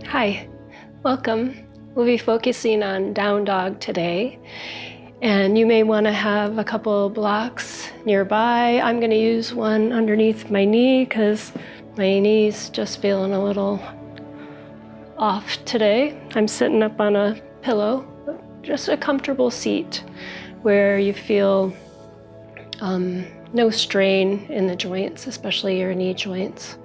Hi, welcome. We'll be focusing on down dog today, and you may want to have a couple blocks nearby. I'm going to use one underneath my knee because my knee's just feeling a little off today. I'm sitting up on a pillow, just a comfortable seat where you feel no strain in the joints, especially your knee joints.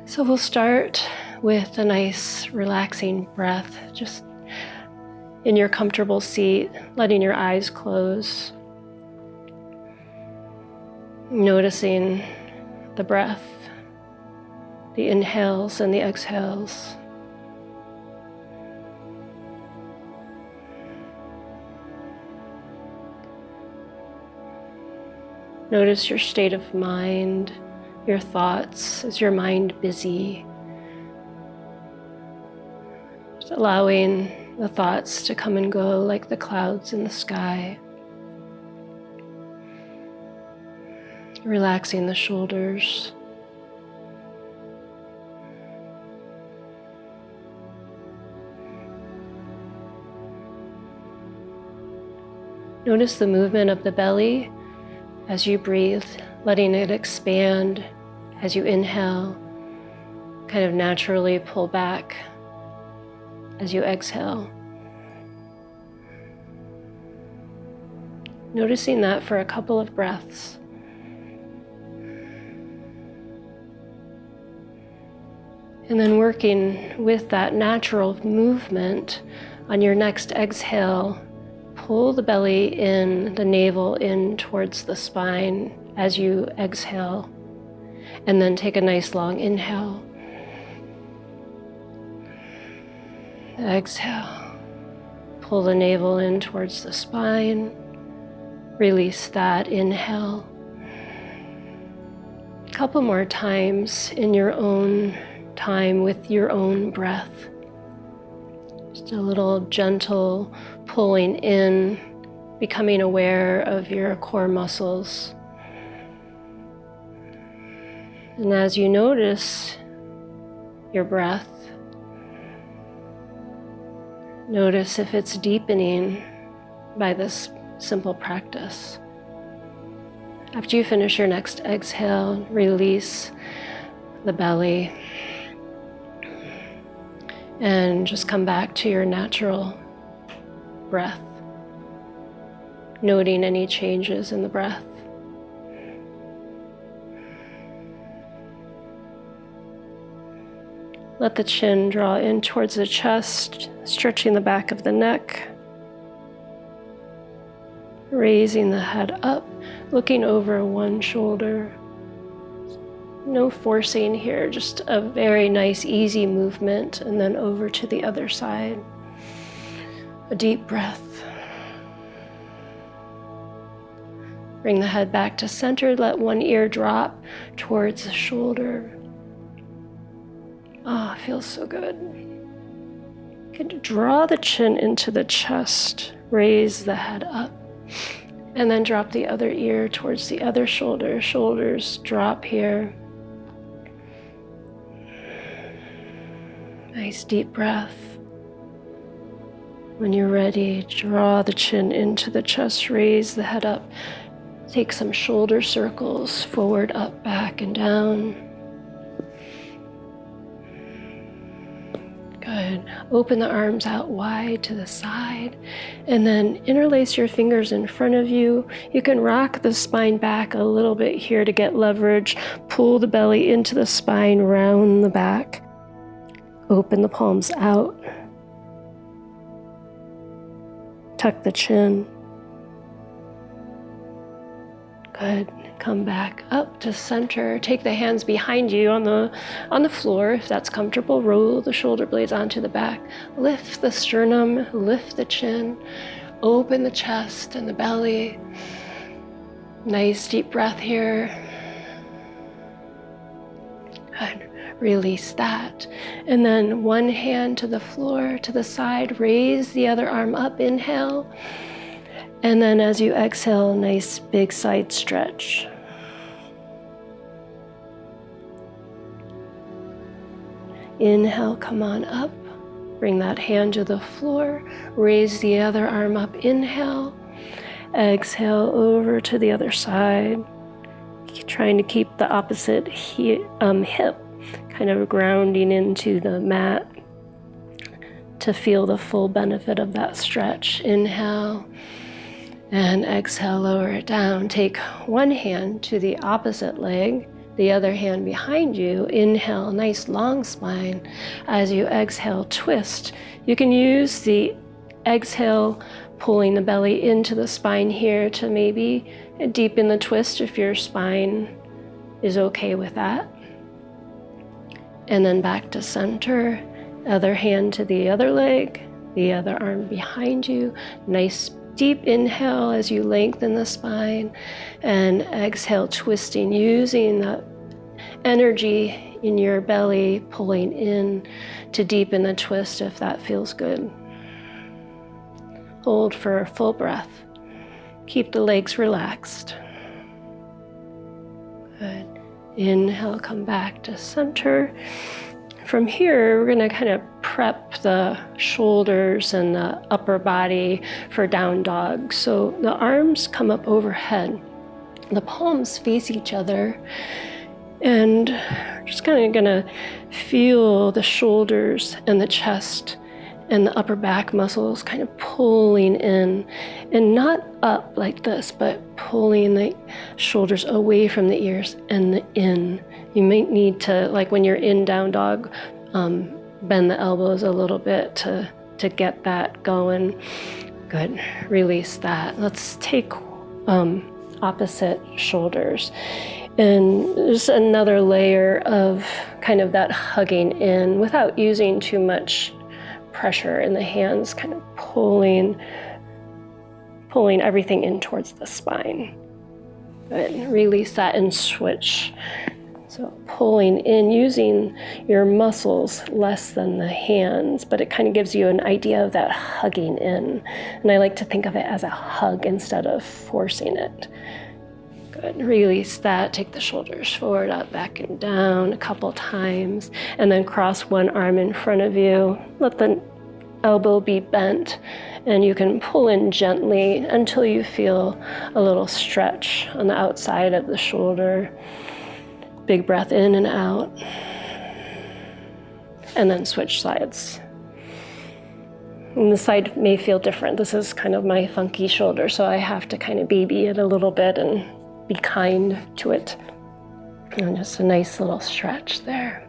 So we'll start with a nice relaxing breath, just in your comfortable seat, letting your eyes close. Noticing the breath, the inhales and the exhales. Notice your state of mind, your thoughts. Is your mind busy? Just allowing the thoughts to come and go like the clouds in the sky. Relaxing the shoulders. Notice the movement of the belly as you breathe, letting it expand as you inhale, kind of naturally pull back as you exhale. Noticing that for a couple of breaths. And then working with that natural movement on your next exhale, pull the belly in, the navel in towards the spine as you exhale. And then take a nice long inhale. Exhale. Pull the navel in towards the spine. Release that. Inhale. A couple more times in your own time with your own breath. Just a little gentle pulling in, becoming aware of your core muscles. And as you notice your breath, notice if it's deepening by this simple practice. After you finish your next exhale, release the belly and just come back to your natural breath, noting any changes in the breath. Let the chin draw in towards the chest, stretching the back of the neck. Raising the head up, looking over one shoulder. No forcing here, just a very nice, easy movement, and then over to the other side. A deep breath. Bring the head back to center, let one ear drop towards the shoulder. Ah, oh, feels so good. You can draw the chin into the chest, raise the head up, and then drop the other ear towards the other shoulder. Shoulders drop here. Nice deep breath. When you're ready, draw the chin into the chest, raise the head up. Take some shoulder circles, forward, up, back, and down. Good. Open the arms out wide to the side, and then interlace your fingers in front of you. You can rock the spine back a little bit here to get leverage. Pull the belly into the spine, round the back. Open the palms out. Tuck the chin. Good. Come back up to center. Take the hands behind you on the floor if that's comfortable. Roll the shoulder blades onto the back. Lift the sternum, lift the chin. Open the chest and the belly. Nice deep breath here. Good. Release that. And then one hand to the floor, to the side. Raise the other arm up. Inhale. And then as you exhale, nice big side stretch. Inhale, come on up. Bring that hand to the floor. Raise the other arm up. Inhale. Exhale over to the other side. Trying to keep the opposite hip kind of grounding into the mat to feel the full benefit of that stretch. Inhale and exhale, lower it down. Take one hand to the opposite leg, the other hand behind you. Inhale, nice long spine. As you exhale, twist. You can use the exhale, pulling the belly into the spine here to maybe deepen the twist if your spine is okay with that. And then back to center, other hand to the other leg, the other arm behind you. Nice deep inhale as you lengthen the spine, and exhale, twisting, using the energy in your belly, pulling in to deepen the twist if that feels good. Hold for a full breath. Keep the legs relaxed. Good. Inhale, come back to center. From here, we're going to kind of prep the shoulders and the upper body for down dog. So the arms come up overhead. The palms face each other. And we're just kind of going to feel the shoulders and the chest and the upper back muscles kind of pulling in, and not up like this, but pulling the shoulders away from the ears and the in. You might need to, like when you're in down dog, bend the elbows a little bit to get that going. Good, release that. Let's take opposite shoulders. And there's another layer of kind of that hugging in without using too much pressure in the hands, kind of pulling everything in towards the spine. Good. Release that and switch. So pulling in, using your muscles less than the hands, but it kind of gives you an idea of that hugging in. And I like to think of it as a hug instead of forcing it. Good. Release that. Take the shoulders forward, up, back, and down a couple times. And then cross one arm in front of you. Let the elbow be bent. And you can pull in gently until you feel a little stretch on the outside of the shoulder. Big breath in and out. And then switch sides. And the side may feel different. This is kind of my funky shoulder, so I have to kind of baby it a little bit and be kind to it. And just a nice little stretch there.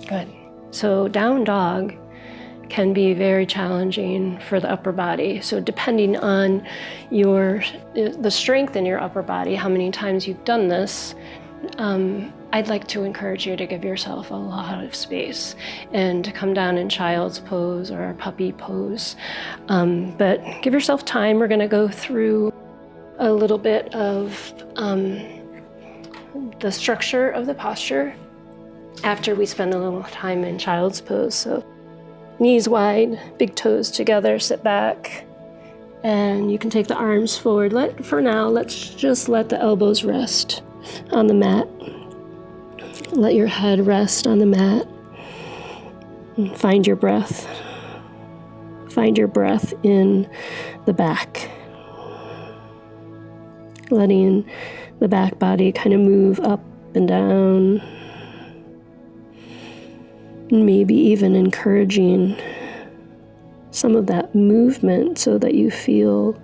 Good. So down dog can be very challenging for the upper body. So depending on the strength in your upper body, how many times you've done this, I'd like to encourage you to give yourself a lot of space and to come down in child's pose or puppy pose. But give yourself time. We're going to go through a little bit of the structure of the posture after we spend a little time in child's pose. So knees wide, big toes together, sit back, and you can take the arms forward. For now, let's just let the elbows rest on the mat. Let your head rest on the mat. And find your breath. Find your breath in the back. Letting the back body kind of move up and down. Maybe even encouraging some of that movement so that you feel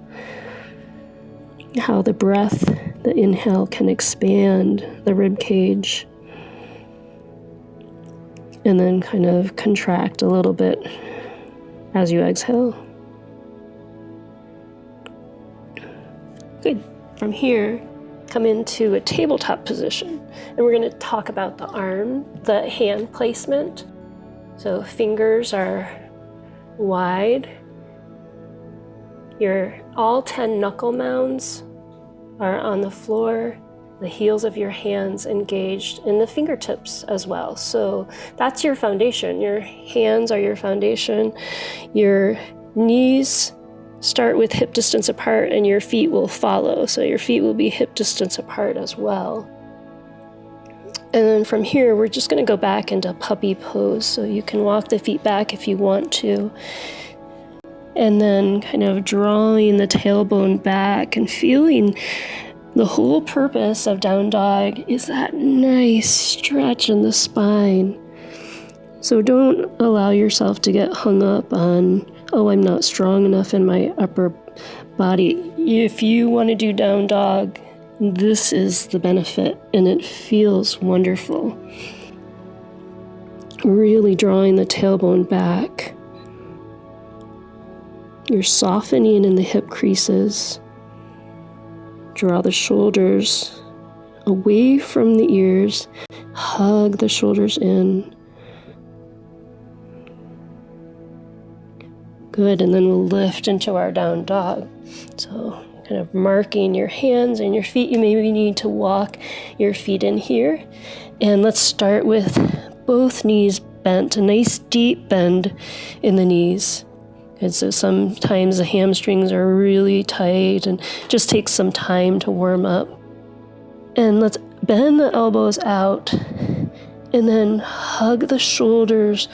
how the breath, the inhale, can expand the rib cage and then kind of contract a little bit as you exhale. Good. From here, come into a tabletop position, and we're going to talk about the hand placement. So fingers are wide. All 10 knuckle mounds are on the floor, the heels of your hands engaged in the fingertips as well. So that's your foundation. Your hands are your foundation. Your knees start with hip distance apart and your feet will follow. So your feet will be hip distance apart as well. And then from here, we're just going to go back into puppy pose. So you can walk the feet back if you want to. And then kind of drawing the tailbone back and feeling the whole purpose of down dog is that nice stretch in the spine. So don't allow yourself to get hung up on, oh, I'm not strong enough in my upper body. If you want to do down dog, this is the benefit, and it feels wonderful. Really drawing the tailbone back. You're softening in the hip creases. Draw the shoulders away from the ears. Hug the shoulders in. Good, and then we'll lift into our down dog. So kind of marking your hands and your feet. You maybe need to walk your feet in here. And let's start with both knees bent, a nice deep bend in the knees. And so sometimes the hamstrings are really tight and just takes some time to warm up. And let's bend the elbows out and then hug the shoulders,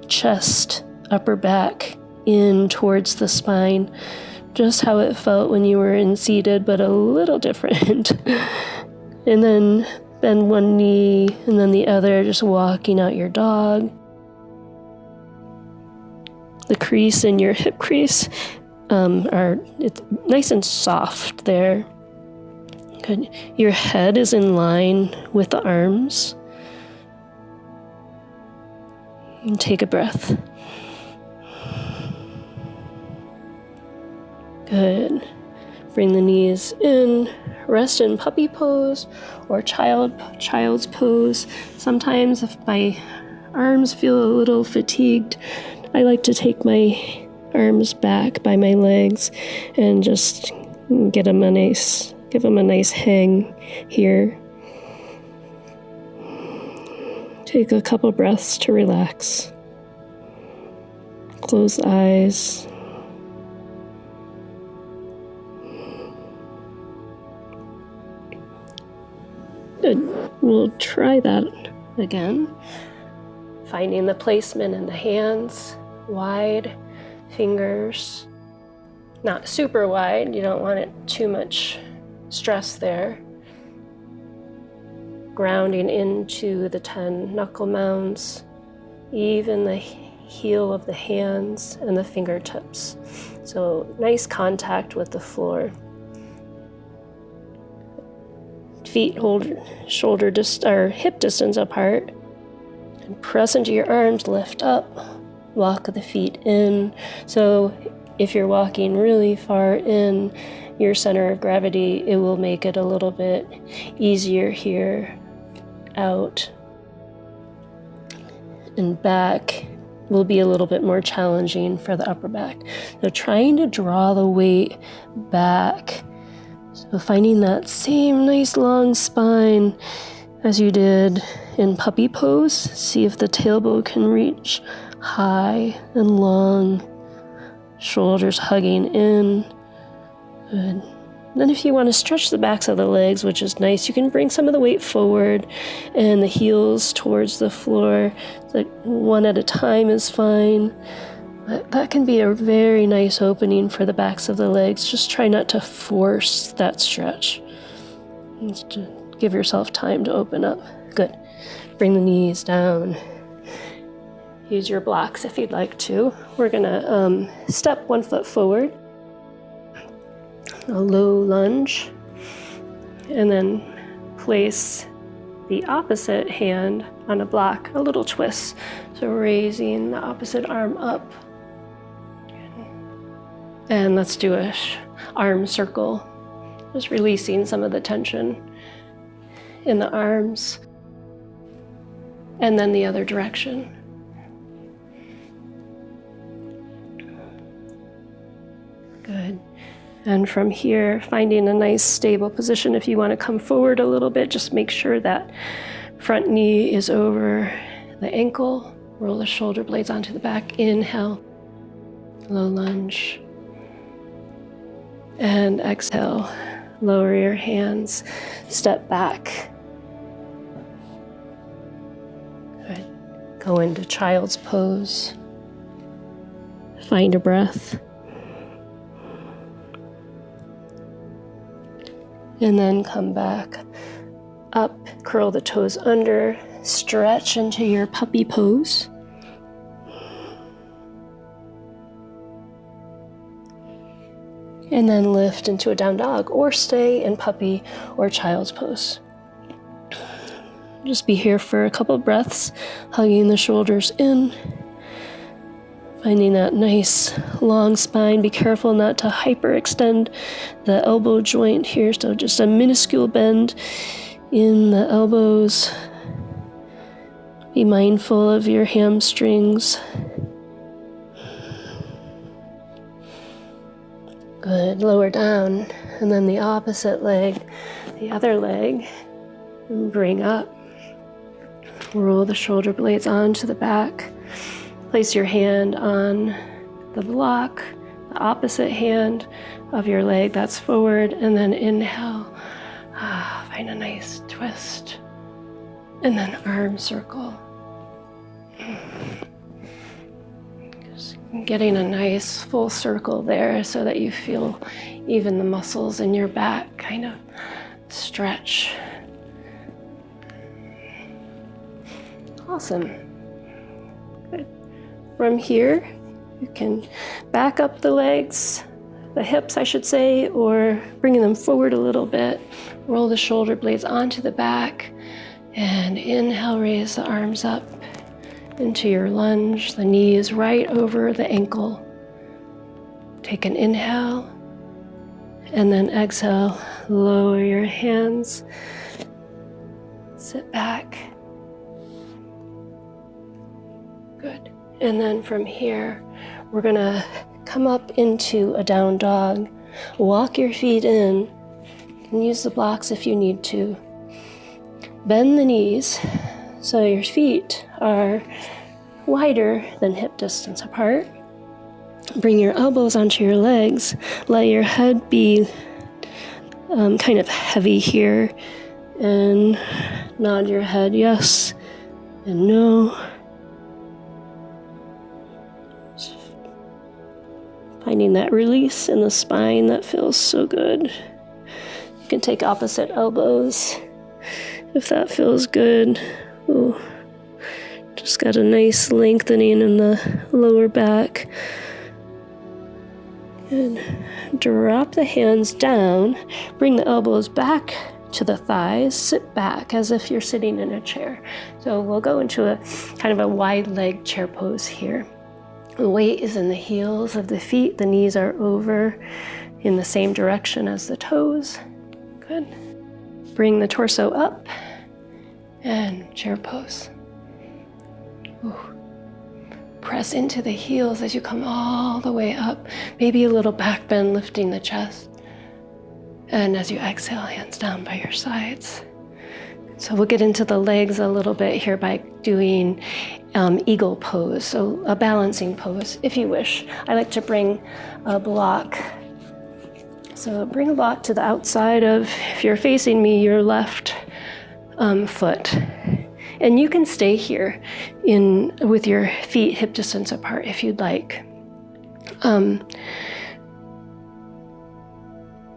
chest, upper back in towards the spine. Just how it felt when you were in seated, but a little different. And then bend one knee and then the other, just walking out your dog. The crease in your hip crease it's nice and soft there. Good. Your head is in line with the arms. And take a breath. Good. Bring the knees in. Rest in puppy pose or child's pose. Sometimes if my arms feel a little fatigued, I like to take my arms back by my legs and just give them a nice hang here. Take a couple breaths to relax. Close the eyes. Good. We'll try that again. Finding the placement in the hands, wide, fingers, not super wide. You don't want it too much stress there. Grounding into the 10 knuckle mounds, even the heel of the hands and the fingertips. So nice contact with the floor. Feet hold hip distance apart. And press into your arms, lift up, walk the feet in. So if you're walking really far in your center of gravity, it will make it a little bit easier here. Out and back will be a little bit more challenging for the upper back. So trying to draw the weight back. So finding that same nice long spine as you did in puppy pose. See if the tailbone can reach high and long. Shoulders hugging in. Good. Then if you want to stretch the backs of the legs, which is nice, you can bring some of the weight forward and the heels towards the floor. Like one at a time is fine. That can be a very nice opening for the backs of the legs. Just try not to force that stretch. Just to give yourself time to open up. Good. Bring the knees down. Use your blocks if you'd like to. We're gonna step 1 foot forward. A low lunge. And then place the opposite hand on a block, a little twist. So raising the opposite arm up. And let's do a arm circle. Just releasing some of the tension in the arms. And then the other direction. Good. And from here, finding a nice stable position. If you want to come forward a little bit, just make sure that front knee is over the ankle. Roll the shoulder blades onto the back. Inhale, low lunge. And exhale, lower your hands, step back. Go into child's pose. Find a breath. And then come back up, curl the toes under, stretch into your puppy pose. And then lift into a down dog, or stay in puppy or child's pose. Just be here for a couple breaths, hugging the shoulders in, finding that nice long spine. Be careful not to hyperextend the elbow joint here, so just a minuscule bend in the elbows. Be mindful of your hamstrings. Good, lower down, and then the opposite leg, the other leg, and bring up. Roll the shoulder blades onto the back. Place your hand on the block, the opposite hand of your leg that's forward, and then inhale. Find a nice twist, and then arm circle. Just getting a nice full circle there so that you feel even the muscles in your back kind of stretch. Awesome. Good. From here, you can back up the legs, the hips, I should say, or bringing them forward a little bit. Roll the shoulder blades onto the back, and inhale, raise the arms up into your lunge. The knee is right over the ankle. Take an inhale, and then exhale, lower your hands, sit back. Good. And then from here, we're gonna come up into a down dog. Walk your feet in. You can use the blocks if you need to. Bend the knees so your feet are wider than hip distance apart. Bring your elbows onto your legs. Let your head be kind of heavy here, and nod your head yes and no. Finding that release in the spine that feels so good. You can take opposite elbows if that feels good. Ooh. Just got a nice lengthening in the lower back. And drop the hands down. Bring the elbows back to the thighs. Sit back as if you're sitting in a chair. So we'll go into a kind of a wide leg chair pose here. The weight is in the heels of the feet. The knees are over in the same direction as the toes. Good. Bring the torso up and chair pose. Ooh. Press into the heels as you come all the way up. Maybe a little back bend, lifting the chest. And as you exhale, hands down by your sides. So we'll get into the legs a little bit here by doing eagle pose, so a balancing pose, if you wish. I like to bring a block. So bring a block to the outside of, if you're facing me, your left foot. And you can stay here with your feet hip distance apart if you'd like.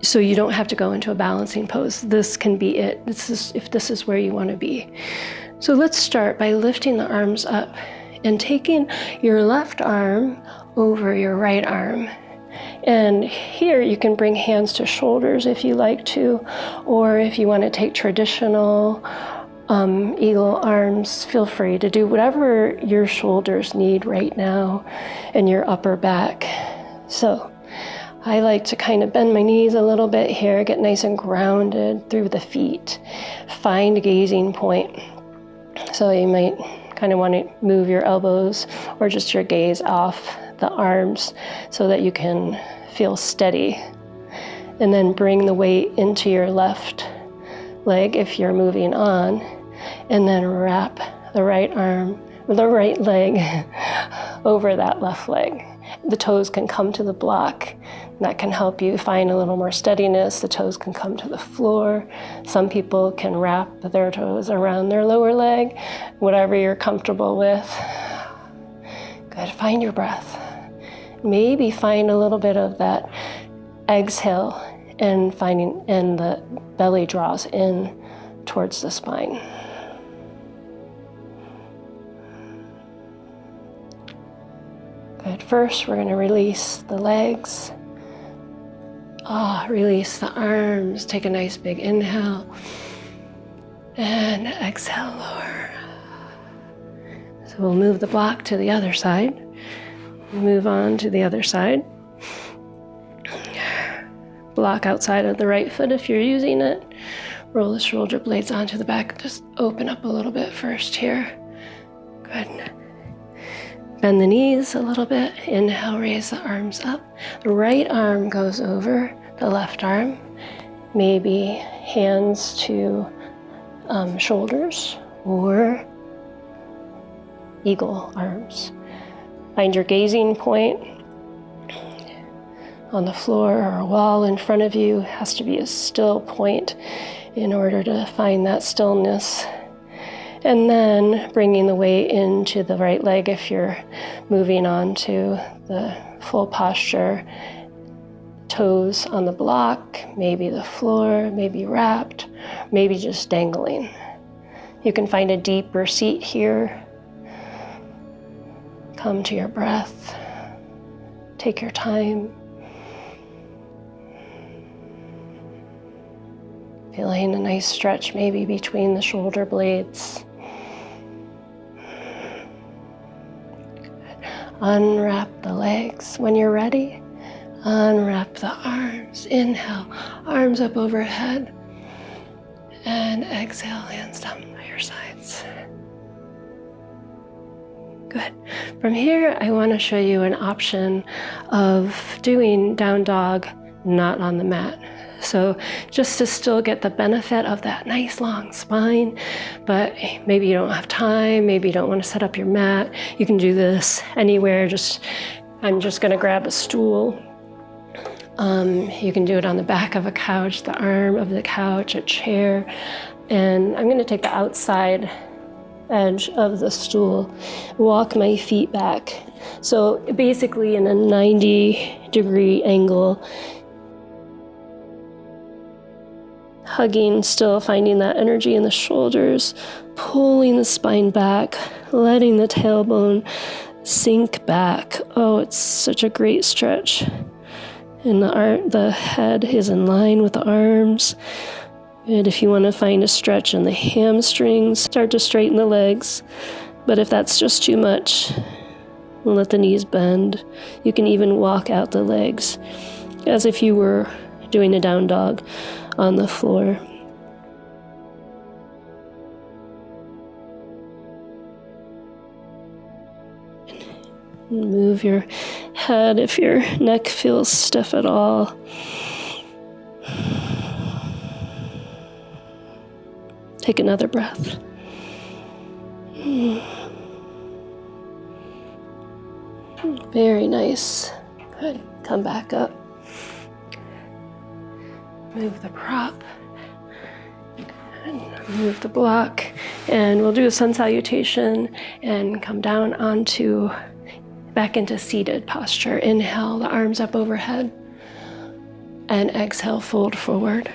So you don't have to go into a balancing pose. This can be it. If this is where you want to be. So let's start by lifting the arms up and taking your left arm over your right arm. And here you can bring hands to shoulders if you like to, or if you want to take traditional eagle arms, feel free to do whatever your shoulders need right now and your upper back. So I like to kind of bend my knees a little bit here, get nice and grounded through the feet. Find a gazing point. So you might kind of want to move your elbows or just your gaze off the arms so that you can feel steady. And then bring the weight into your left leg if you're moving on. And then wrap the right arm, the right leg over that left leg. the toes can come to the block. That can help you find a little more steadiness. The toes can come to the floor. Some people can wrap their toes around their lower leg, whatever you're comfortable with. Good, find your breath. Maybe find a little bit of that exhale and the belly draws in towards the spine. Good, first we're gonna release the legs. Release the arms. Take a nice big inhale and exhale, lower. So we'll move the block to the other side. Move on to the other side. Block outside of the right foot if you're using it. Roll the shoulder blades onto the back. Just open up a little bit first here. Good. Bend the knees a little bit. Inhale, raise the arms up. The right arm goes over the left arm. Maybe hands to shoulders or eagle arms. Find your gazing point on the floor or a wall in front of you. It has to be a still point in order to find that stillness. And then bringing the weight into the right leg if you're moving on to the full posture. Toes on the block, maybe the floor, maybe wrapped, maybe just dangling. You can find a deeper seat here. Come to your breath. Take your time. Feeling a nice stretch maybe between the shoulder blades. Unwrap the legs. When you're ready, unwrap the arms. Inhale, arms up overhead. And exhale, hands down by your sides. Good. From here, I want to show you an option of doing down dog not on the mat. So just to still get the benefit of that nice long spine, but maybe you don't have time, maybe you don't want to set up your mat. You can do this anywhere. I'm just going to grab a stool. You can do it on the back of a couch, the arm of the couch, a chair. And I'm going to take the outside edge of the stool, walk my feet back. So basically in a 90-degree angle, hugging, still finding that energy in the shoulders, pulling the spine back, letting the tailbone sink back. Oh, it's such a great stretch. And the head is in line with the arms. And if you want to find a stretch in the hamstrings, start to straighten the legs. But if that's just too much, let the knees bend. You can even walk out the legs as if you were doing a down dog on the floor. Move your head if your neck feels stiff at all. Take another breath. Very nice. Good. Come back up. Move the prop. And move the block. And we'll do a sun salutation and come down back into seated posture. Inhale, the arms up overhead. And exhale, fold forward.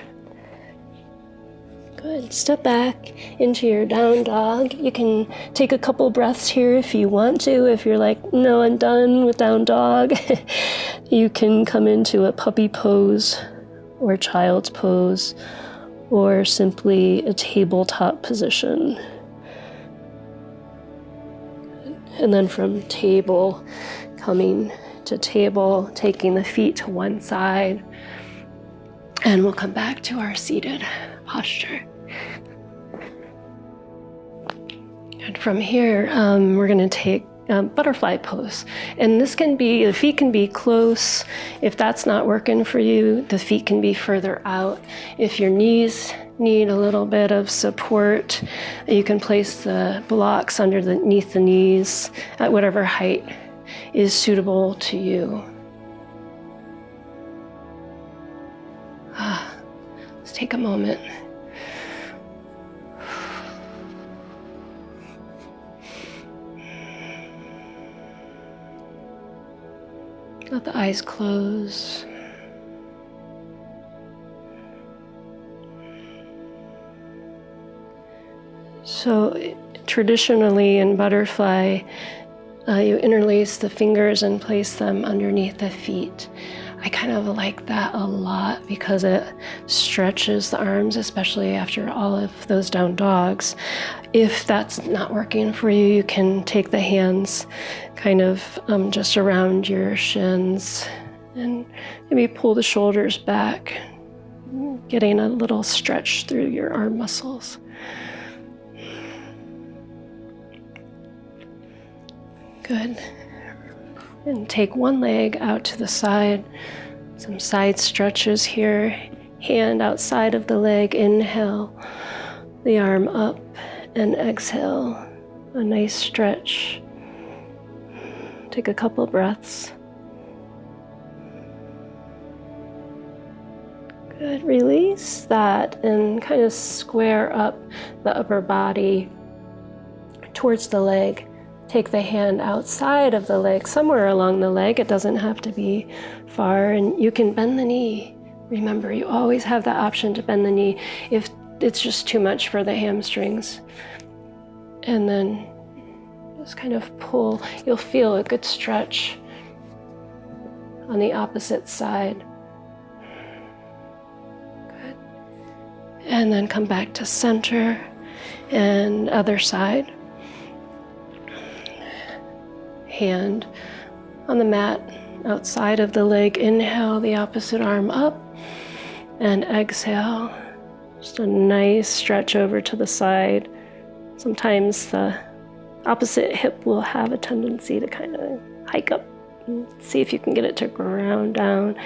Good. Step back into your down dog. You can take a couple breaths here if you want to. If you're like, no, I'm done with down dog, you can come into a puppy pose or child's pose or simply a tabletop position. And then from table, coming to table, taking the feet to one side, and we'll come back to our seated posture. And from here, we're going to take butterfly pose. And the feet can be close. If that's not working for you, the feet can be further out. If your knees need a little bit of support, you can place the blocks underneath the knees at whatever height is suitable to you. Let's take a moment. Let the eyes close. So traditionally in butterfly, you interlace the fingers and place them underneath the feet. I kind of like that a lot because it stretches the arms, especially after all of those down dogs. If that's not working for you, you can take the hands kind of just around your shins and maybe pull the shoulders back, getting a little stretch through your arm muscles. Good. And take one leg out to the side, some side stretches here. Hand outside of the leg, inhale the arm up, and exhale, a nice stretch. Take a couple breaths. Good, release that and kind of square up the upper body towards the leg. Take the hand outside of the leg, somewhere along the leg. It doesn't have to be far, and you can bend the knee. Remember, you always have the option to bend the knee if it's just too much for the hamstrings. And then just kind of pull. You'll feel a good stretch on the opposite side. Good. And then come back to center and other side. Hand on the mat outside of the leg. Inhale the opposite arm up and exhale. Just a nice stretch over to the side. Sometimes the opposite hip will have a tendency to kind of hike up. See if you can get it to ground down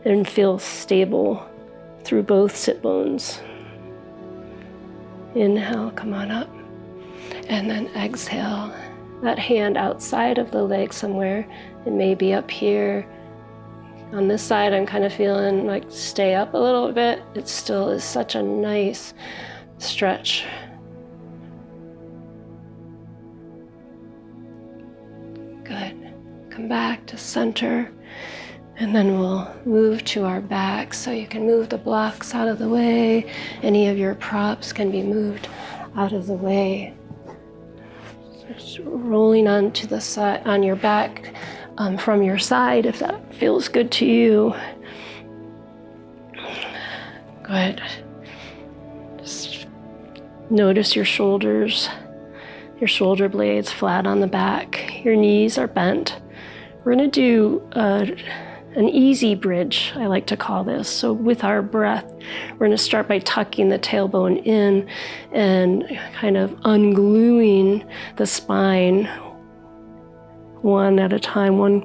and feel stable through both sit bones. Inhale, come on up, and then exhale. That hand outside of the leg somewhere. It may be up here. On this side, I'm kind of feeling like stay up a little bit. It still is such a nice stretch. Good. Come back to center, and then we'll move to our back. So you can move the blocks out of the way. Any of your props can be moved out of the way. Just rolling onto the side, on your back from your side, if that feels good to you. Good. Just notice your shoulders, your shoulder blades flat on the back. Your knees are bent. We're going to do an easy bridge, I like to call this. So with our breath, we're going to start by tucking the tailbone in and kind of ungluing the spine one at a time, one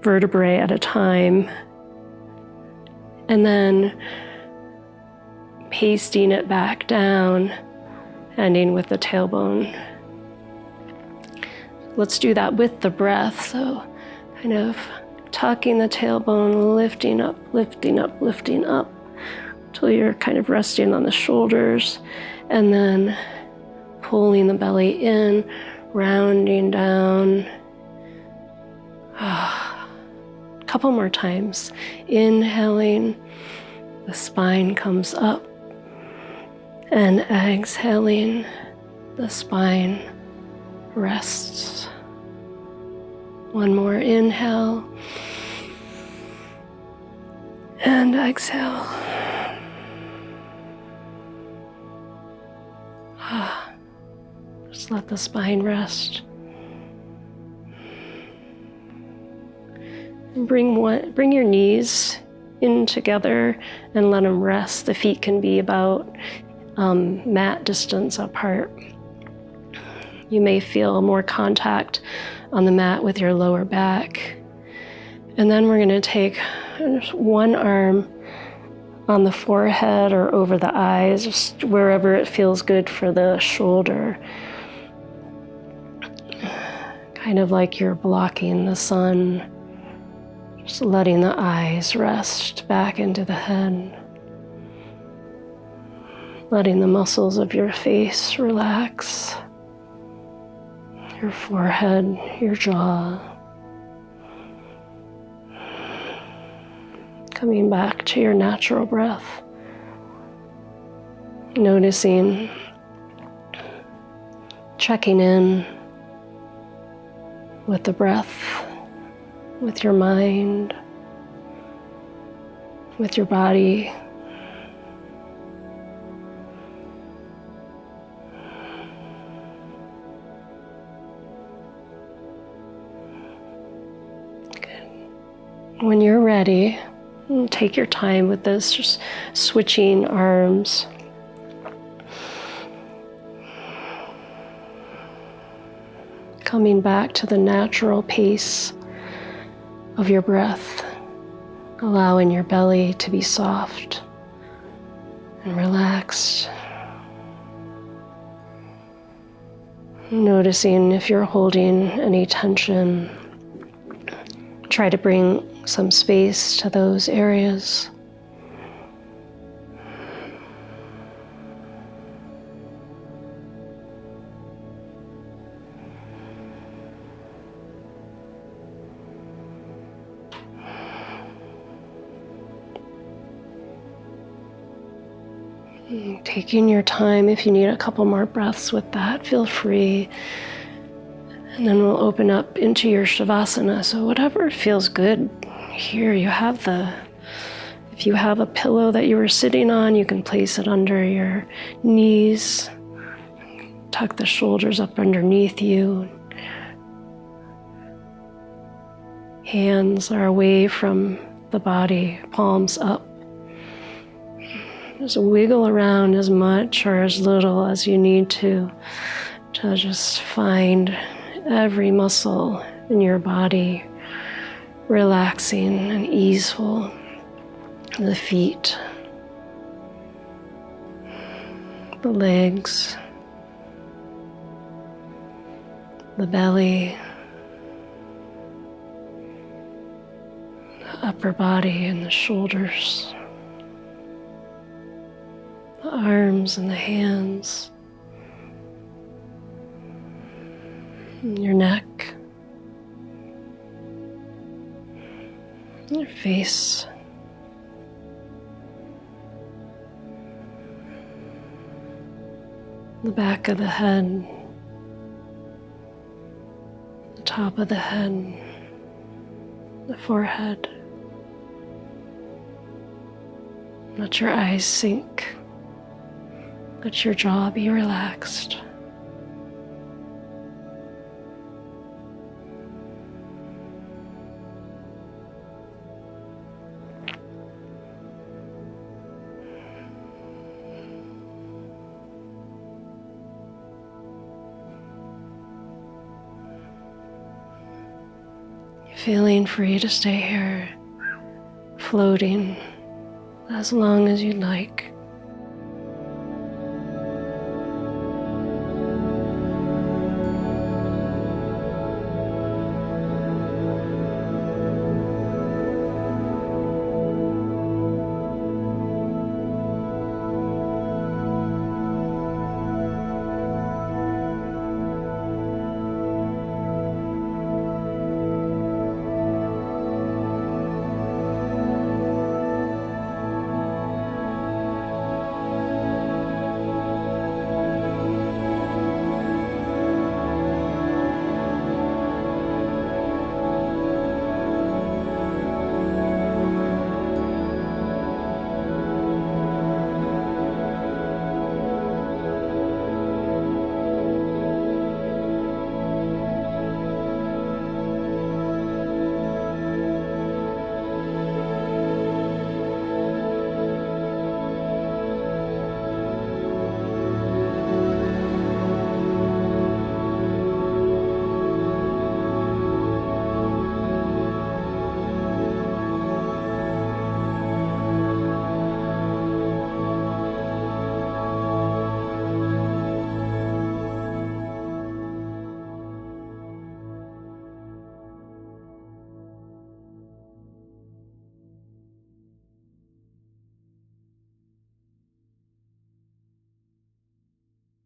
vertebrae at a time, and then pasting it back down, ending with the tailbone. Let's do that with the breath. So kind of tucking the tailbone, lifting up, lifting up, lifting up, until you're kind of resting on the shoulders, and then pulling the belly in, rounding down. A couple more times. Inhaling, the spine comes up, and exhaling, the spine rests. One more inhale, and exhale. Just let the spine rest. And bring your knees in together and let them rest. The feet can be about mat distance apart. You may feel more contact on the mat with your lower back. And then we're going to take one arm on the forehead or over the eyes, just wherever it feels good for the shoulder. kind of like you're blocking the sun, just letting the eyes rest back into the head, letting the muscles of your face relax, your forehead, your jaw, coming back to your natural breath, noticing, checking in with the breath, with your mind, with your body. When you're ready, take your time with this, just switching arms. Coming back to the natural pace of your breath, allowing your belly to be soft and relaxed. Noticing if you're holding any tension. Try to bring some space to those areas. Taking your time, if you need a couple more breaths with that, feel free. And then we'll open up into your Shavasana. So whatever feels good here, if you have a pillow that you were sitting on, you can place it under your knees. Tuck the shoulders up underneath you. Hands are away from the body, palms up. Just wiggle around as much or as little as you need to just find every muscle in your body relaxing and easeful. The feet, the legs, the belly, the upper body and the shoulders, the arms and the hands, your neck, your face, the back of the head, the top of the head, the forehead. Let your eyes sink. Let your jaw be relaxed. Feeling free to stay here, floating as long as you'd like.